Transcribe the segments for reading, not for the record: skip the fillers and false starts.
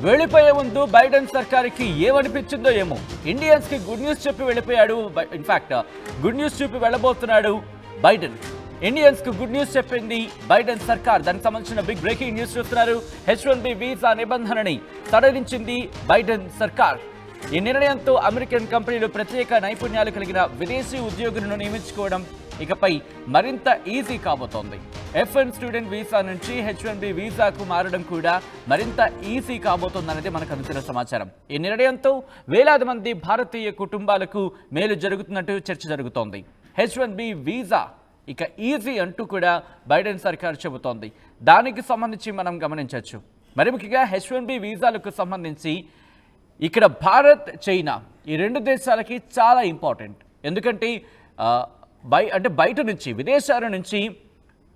వెళ్ళిపోయే ముందు బైడెన్ సర్కార్కి ఏమనిపించిందో ఏమో ఇండియన్స్ కి గుడ్ న్యూస్ చెప్పి వెళ్ళిపోయాడు. ఇన్ఫాక్ట్ గుడ్ న్యూస్ చెప్పి వెళ్ళబోతున్నాడు బైడెన్. ఇండియన్స్ కు గుడ్ న్యూస్ చెప్పింది బైడెన్ సర్కార్. దానికి సంబంధించిన బిగ్ బ్రేకింగ్ న్యూస్ చూస్తున్నారు. H1B వీసా నిబంధనని సడలించింది బైడెన్ సర్కార్. ఈ నిర్ణయంతో అమెరికన్ కంపెనీలు ప్రత్యేక నైపుణ్యాలు కలిగిన విదేశీ ఉద్యోగులను నియమించుకోవడం ఇకపై మరింత ఈజీ కాబోతోంది. F1 స్టూడెంట్ వీసా నుంచి H1B వీసాకు మారడం కూడా మరింత ఈజీ కాబోతోందనేది మనకు అందుతున్న సమాచారం. ఈ నిర్ణయంతో వేలాది మంది భారతీయ కుటుంబాలకు మేలు జరుగుతున్నట్టు చర్చ జరుగుతోంది. H1B వీసా ఇక ఈజీ అంటూ కూడా బైడెన్ సర్కార్ చెబుతోంది. దానికి సంబంధించి మనం గమనించవచ్చు. మరి ముఖ్యంగా H1B వీసాలకు సంబంధించి ఇక్కడ భారత్, చైనా ఈ రెండు దేశాలకి చాలా ఇంపార్టెంట్. ఎందుకంటే బయట నుంచి, విదేశాల నుంచి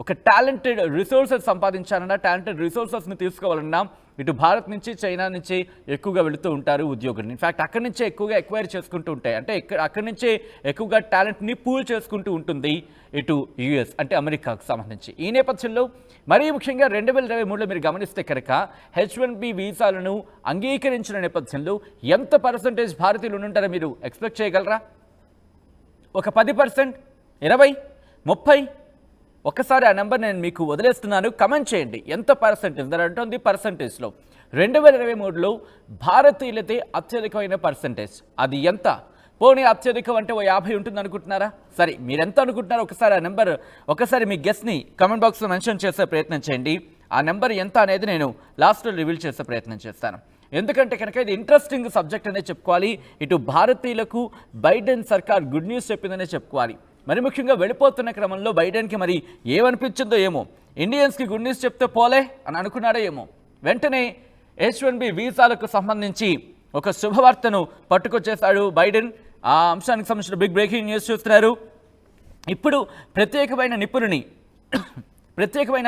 ఒక టాలెంటెడ్ రిసోర్సెస్ సంపాదించాలన్నా, టాలెంటెడ్ రిసోర్సెస్ని తీసుకోవాలన్నా ఇటు భారత్ నుంచి, చైనా నుంచి ఎక్కువగా వెళుతూ ఉంటారు ఉద్యోగులు. ఇన్ఫ్యాక్ట్ అక్కడి నుంచే ఎక్కువగా ఎక్వైర్ చేసుకుంటూ ఉంటాయి. అంటే అక్కడి నుంచే ఎక్కువగా టాలెంట్ని పూల్ చేసుకుంటూ ఉంటుంది ఇటు యుఎస్ అంటే అమెరికాకు సంబంధించి. ఈ నేపథ్యంలో మరీ ముఖ్యంగా 2023లో మీరు గమనిస్తే కనుక H1B వీసాలను అంగీకరించిన నేపథ్యంలో ఎంత పర్సంటేజ్ భారతీయులు ఉంటారో మీరు ఎక్స్పెక్ట్ చేయగలరా? ఒక 10%, 20%, 30%? ఒక్కసారి ఆ నెంబర్ నేను మీకు వదిలేస్తున్నాను, కమెంట్ చేయండి. ఎంత పర్సంటేజ్ అంటుంది? పర్సంటేజ్లో 2023లో భారతీయులతే అత్యధికమైన పర్సంటేజ్. అది ఎంత? పోనీ అత్యధికం అంటే 50 ఉంటుంది అనుకుంటున్నారా? సరే, మీరు ఎంత అనుకుంటున్నారో ఒకసారి ఆ నెంబర్, ఒకసారి మీ గెస్ట్ని కమెంట్ బాక్స్లో మెన్షన్ చేసే ప్రయత్నం చేయండి. ఆ నెంబర్ ఎంత అనేది నేను లాస్ట్లో రివీల్ చేసే ప్రయత్నం చేస్తాను. ఎందుకంటే కనుక ఇది ఇంట్రెస్టింగ్ సబ్జెక్ట్ అనే చెప్పుకోవాలి. ఇటు భారతీయులకు బైడెన్ సర్కార్ గుడ్ న్యూస్ చెప్పిందనే చెప్పుకోవాలి. మరి ముఖ్యంగా వెళ్ళిపోతున్న క్రమంలో బైడెన్కి మరి ఏమనిపించిందో ఏమో, ఇండియన్స్కి గుడ్ న్యూస్ చెప్తే పోలే అని అనుకున్నాడో ఏమో, వెంటనే H1B వీసాలకు సంబంధించి ఒక శుభవార్తను పట్టుకొచ్చేశాడు బైడెన్. ఆ అంశానికి సంబంధించిన బిగ్ బ్రేకింగ్ న్యూస్ చూస్తున్నారు. ఇప్పుడు ప్రత్యేకమైన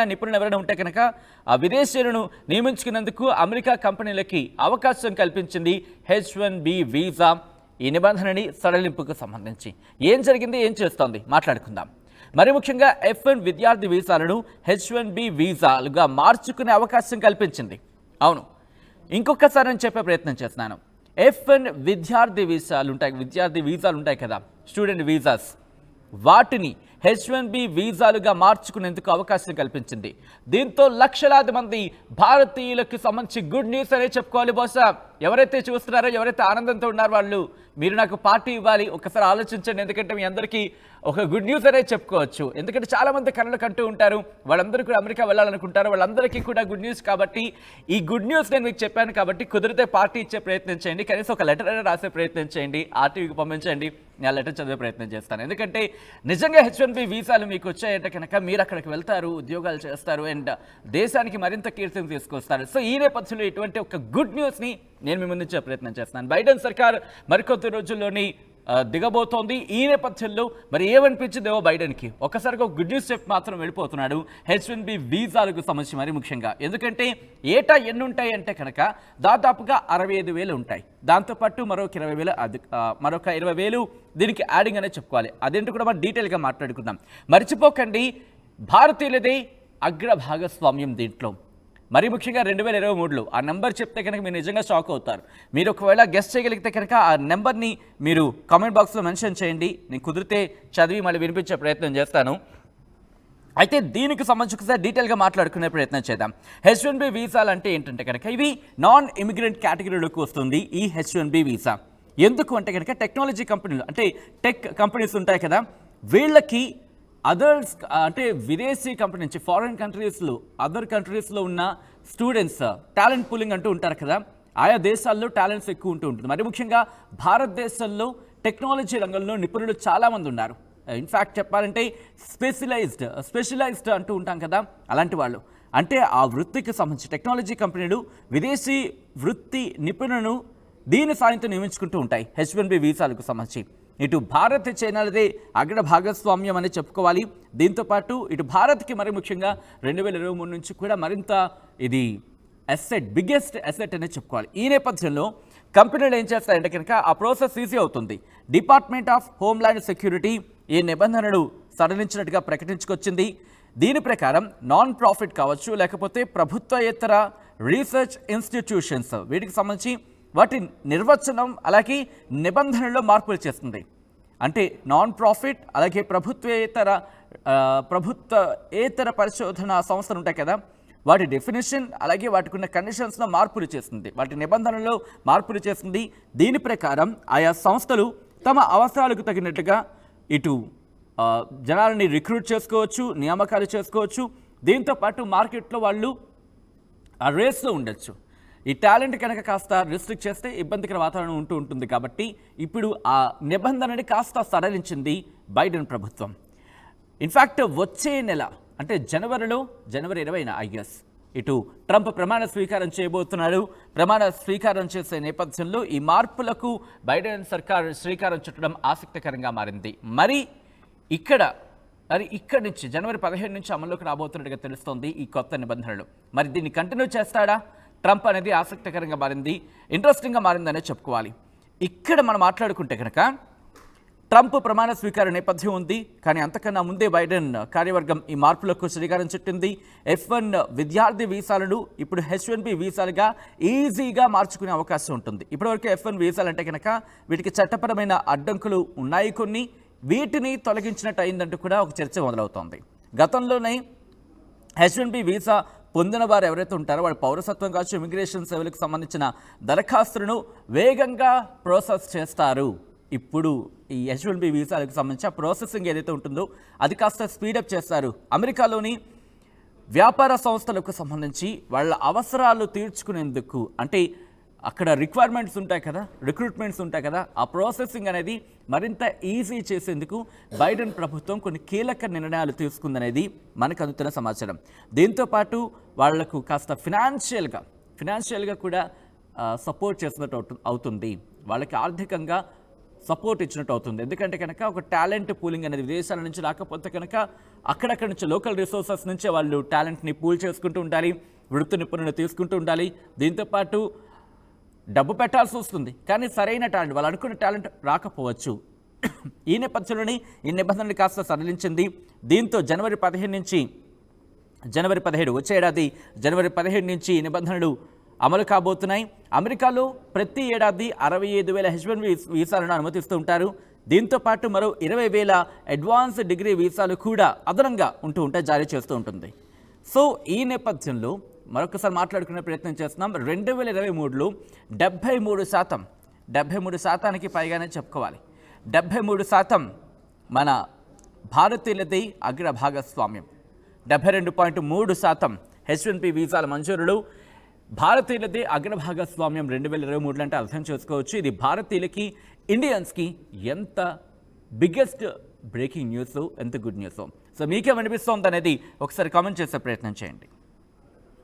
నిపుణులు ఎవరైనా ఉంటే కనుక ఆ విదేశీయులను నియమించుకునేందుకు అమెరికా కంపెనీలకి అవకాశం కల్పించింది H1B వీసా. ఈ నిబంధనని సడలింపుకు సంబంధించి ఏం జరిగింది, ఏం చేస్తోంది మాట్లాడుకుందాం. మరి ముఖ్యంగా F1 విద్యార్థి వీసాలను H1B వీసాలుగా మార్చుకునే అవకాశం కల్పించింది. అవును, ఇంకొకసారి నేను చెప్పే ప్రయత్నం చేస్తున్నాను. F1 విద్యార్థి వీసాలు ఉంటాయి కదా, స్టూడెంట్ వీసాస్, వాటిని H1B వీసాలుగా మార్చుకునేందుకు అవకాశం కల్పించింది. దీంతో లక్షలాది మంది భారతీయులకు సంబంధించి గుడ్ న్యూస్ అనే చెప్పుకోవాలి. బహుశా ఎవరైతే చూస్తున్నారో, ఎవరైతే ఆనందంతో ఉన్నారో వాళ్ళు మీరు నాకు పార్టీ ఇవ్వాలి, ఒకసారి ఆలోచించండి. ఎందుకంటే మీ అందరికీ ఒక గుడ్ న్యూస్ అనే చెప్పుకోవచ్చు. ఎందుకంటే చాలామంది కళలు కంటూ ఉంటారు, వాళ్ళందరూ కూడా అమెరికా వెళ్ళాలనుకుంటారు, వాళ్ళందరికీ కూడా గుడ్ న్యూస్. కాబట్టి ఈ గుడ్ న్యూస్ నేను మీకు చెప్పాను కాబట్టి కుదిరితే పార్టీ ఇచ్చే ప్రయత్నం చేయండి, కనీసం ఒక లెటర్ అయినా రాసే ప్రయత్నం చేయండి, ఆర్టీవీకి పంపించండి, నేను లెటర్ చదివే ప్రయత్నం చేస్తాను. ఎందుకంటే నిజంగా H1B వీసాలు మీకు వచ్చాయంటే కనుక మీరు అక్కడికి వెళ్తారు, ఉద్యోగాలు చేస్తారు, అండ్ దేశానికి మరింత కీర్తిని తీసుకొస్తారు. సో ఈ నేపథ్యంలో ఇటువంటి ఒక గుడ్ న్యూస్ని నేను మీ ముందు ఇచ్చే ప్రయత్నం చేస్తున్నాను. బైడెన్ సర్కార్ మరికొద్ది రోజుల్లోని దిగబోతోంది. ఈ నేపథ్యంలో మరి ఏమనిపించిందేమో బైడెన్కి, ఒక్కసారిగా గుడ్ న్యూస్ చెప్పి మాత్రం వెళ్ళిపోతున్నాడు H1B వీసాలకు సంబంధించి. మరి ముఖ్యంగా ఎందుకంటే ఏటా ఎన్ని ఉంటాయి అంటే కనుక దాదాపుగా 65,000 ఉంటాయి. దాంతోపాటు మరొక 20,000 దీనికి యాడింగ్ అనే చెప్పుకోవాలి. అదేంటి కూడా మనం డీటెయిల్గా మాట్లాడుకుందాం. మర్చిపోకండి, భారతీయులదే అగ్ర భాగస్వామ్యం దీంట్లో. మరి ముఖ్యంగా 2023లో ఆ నెంబర్ చెప్తే కనుక మీరు నిజంగా షాక్ అవుతారు. మీరు ఒకవేళ గెస్ట్ చేయగలిగితే కనుక ఆ నెంబర్ని మీరు కామెంట్ బాక్స్లో మెన్షన్ చేయండి. నేను కుదిరితే చదివి మళ్ళీ వినిపించే ప్రయత్నం చేస్తాను. అయితే దీనికి సంబంధించి ఒకసారి డీటెయిల్గా మాట్లాడుకునే ప్రయత్నం చేద్దాం. H1B వీసాలు అంటే ఏంటంటే కనుక ఇవి నాన్ ఇమిగ్రెంట్ కేటగిరీలోకి వస్తుంది ఈ H1B వీసా. ఎందుకు అంటే కనుక టెక్నాలజీ కంపెనీలు, అంటే టెక్ కంపెనీస్ ఉంటాయి కదా, వీళ్ళకి అదర్స్ అంటే విదేశీ కంపెనీ నుంచి, ఫారిన్ కంట్రీస్లో, అదర్ కంట్రీస్లో ఉన్న స్టూడెంట్స్ టాలెంట్ పూలింగ్ అంటూ ఉంటారు కదా, ఆయా దేశాల్లో టాలెంట్స్ ఎక్కువ ఉంటుంది. మరి ముఖ్యంగా భారతదేశంలో టెక్నాలజీ రంగంలో నిపుణులు చాలామంది ఉన్నారు. ఇన్ఫ్యాక్ట్ చెప్పాలంటే స్పెషలైజ్డ్ అంటూ ఉంటాం కదా, అలాంటి వాళ్ళు, అంటే ఆ వృత్తికి సంబంధించి టెక్నాలజీ కంపెనీలు విదేశీ వృత్తి నిపుణులను దీని సాయంతో నియమించుకుంటూ ఉంటాయి H1B వీసాలకు సంబంధించి. ఇటు భారత్, చైనాలదే అగ్ర భాగస్వామ్యం అని చెప్పుకోవాలి. దీంతోపాటు ఇటు భారత్కి మరి ముఖ్యంగా 2023 నుంచి కూడా మరింత ఇది బిగ్గెస్ట్ అసెట్ అనేది చెప్పుకోవాలి. ఈ నేపథ్యంలో కంపెనీలు ఏం చేస్తాయంటే కనుక ఆ ప్రాసెస్ ఈజీ అవుతుంది. డిపార్ట్మెంట్ ఆఫ్ హోమ్ల్యాండ్ సెక్యూరిటీ ఈ నిబంధనలు సడలించినట్టుగా ప్రకటించుకొచ్చింది. దీని ప్రకారం నాన్ ప్రాఫిట్ కావచ్చు, లేకపోతే ప్రభుత్వేతర రీసెర్చ్ ఇన్స్టిట్యూషన్స్ వీటికి సంబంధించి వాటి నిర్వచనం అలాగే నిబంధనల్లో మార్పులు చేస్తుంది. అంటే నాన్ ప్రాఫిట్ అలాగే ప్రభుత్వేతర పరిశోధన సంస్థలు ఉంటాయి కదా, వాటి డెఫినేషన్ అలాగే వాటికి ఉన్న కండిషన్స్లో మార్పులు చేస్తుంది, వాటి నిబంధనల్లో మార్పులు చేస్తుంది. దీని ప్రకారం ఆయా సంస్థలు తమ అవసరాలకు తగినట్టుగా ఇటు జనాలని రిక్రూట్ చేసుకోవచ్చు, నియామకాలు చేసుకోవచ్చు. దీంతోపాటు మార్కెట్లో వాళ్ళు ఆ రేస్లో ఉండొచ్చు. ఈ టాలెంట్ కనుక కాస్త రిస్ట్రిక్ట్ చేస్తే ఇబ్బందికర వాతావరణం ఉంటుంది. కాబట్టి ఇప్పుడు ఆ నిబంధనని కాస్త సడలించింది బైడెన్ ప్రభుత్వం. ఇన్ఫ్యాక్ట్ వచ్చే నెల అంటే జనవరి 20న ఐఎస్ ఇటు ట్రంప్ ప్రమాణ స్వీకారం చేయబోతున్నాడు. ప్రమాణ స్వీకారం చేసే నేపథ్యంలో ఈ మార్పులకు బైడెన్ సర్కార్ శ్రీకారం చుట్టడం ఆసక్తికరంగా మారింది. మరి ఇక్కడి నుంచి జనవరి 15 నుంచి అమల్లోకి రాబోతున్నట్టుగా తెలుస్తోంది ఈ కొత్త నిబంధనలు. మరి దీన్ని కంటిన్యూ చేస్తాడా ట్రంప్ అనేది ఆసక్తికరంగా మారింది, ఇంట్రెస్టింగ్గా మారిందనే చెప్పుకోవాలి. ఇక్కడ మనం మాట్లాడుకుంటే కనుక ట్రంప్ ప్రమాణ స్వీకార నేపథ్యం ఉంది, కానీ అంతకన్నా ముందే బైడెన్ కార్యవర్గం ఈ మార్పులకు శ్రీకారం చుట్టింది. F1 విద్యార్థి వీసాలను ఇప్పుడు H1B వీసాలుగా ఈజీగా మార్చుకునే అవకాశం ఉంటుంది. ఇప్పటివరకు F1 వీసాలు అంటే కనుక వీటికి చట్టపరమైన అడ్డంకులు ఉన్నాయి, కొన్ని వీటిని తొలగించినట్టు అయిందంటూ కూడా ఒక చర్చ మొదలవుతోంది. గతంలోనే H1B వీసా పొందిన వారు ఎవరైతే ఉంటారో వారి పౌరసత్వం కావచ్చు, ఇమిగ్రేషన్ సేవలకు సంబంధించిన దరఖాస్తులను వేగంగా ప్రాసెస్ చేస్తారు. ఇప్పుడు ఈ H1B వీసాలకు సంబంధించిన ప్రాసెసింగ్ ఏదైతే ఉంటుందో అది కాస్త స్పీడప్ చేస్తారు. అమెరికాలోని వ్యాపార సంస్థలకు సంబంధించి వాళ్ళ అవసరాలు తీర్చుకునేందుకు, అంటే అక్కడ రిక్వైర్మెంట్స్ ఉంటాయి కదా, రిక్రూట్మెంట్స్ ఉంటాయి కదా, ఆ ప్రాసెసింగ్ అనేది మరింత ఈజీ చేసేందుకు బైడెన్ ప్రభుత్వం కొన్ని కీలక నిర్ణయాలు తీసుకుందనేది మనకు అందుతున్న సమాచారం. దీంతోపాటు వాళ్లకు కాస్త ఫినాన్షియల్గా కూడా సపోర్ట్ చేసినట్టు అవుతుంది, వాళ్ళకి ఆర్థికంగా సపోర్ట్ ఇచ్చినట్టు అవుతుంది. ఎందుకంటే కనుక ఒక టాలెంట్ పూలింగ్ అనేది విదేశాల నుంచి రాకపోతే కనుక అక్కడక్కడి నుంచి లోకల్ రిసోర్సెస్ నుంచే వాళ్ళు టాలెంట్ని పూల్ చేసుకుంటూ ఉండాలి, వృత్తి నిపుణులు తీసుకుంటూ ఉండాలి. దీంతోపాటు డబ్బు పెట్టాల్సి వస్తుంది, కానీ సరైన టాలెంట్, వాళ్ళు అనుకున్న టాలెంట్ రాకపోవచ్చు. ఈ నేపథ్యంలోనే ఈ నిబంధనలు కాస్త సడలించింది. దీంతో జనవరి 17 వచ్చే ఏడాది జనవరి 17 నుంచి ఈ నిబంధనలు అమలు కాబోతున్నాయి. అమెరికాలో ప్రతి ఏడాది 65,000 H1B వీసాలను అనుమతిస్తూ ఉంటారు. దీంతోపాటు మరో 20,000 అడ్వాన్స్ డిగ్రీ వీసాలు కూడా అదనంగా జారీ చేస్తూ ఉంటుంది. సో ఈ నేపథ్యంలో మరొకసారి మాట్లాడుకునే ప్రయత్నం చేస్తున్నాం. 2023లో 73% పైగానే చెప్పుకోవాలి. 73% మన భారతీయులది అగ్రభాగస్వామ్యం. 72.3% H1B వీసాల మంజూరులు భారతీయులది అగ్రభాగస్వామ్యం 2023 అంటే అర్థం చేసుకోవచ్చు. ఇది భారతీయులకి, ఇండియన్స్కి ఎంత బిగ్గెస్ట్ బ్రేకింగ్ న్యూస్, ఎంత గుడ్ న్యూస్. సో మీకేమనిపిస్తోంది అనేది ఒకసారి కామెంట్ చేసే ప్రయత్నం చేయండి.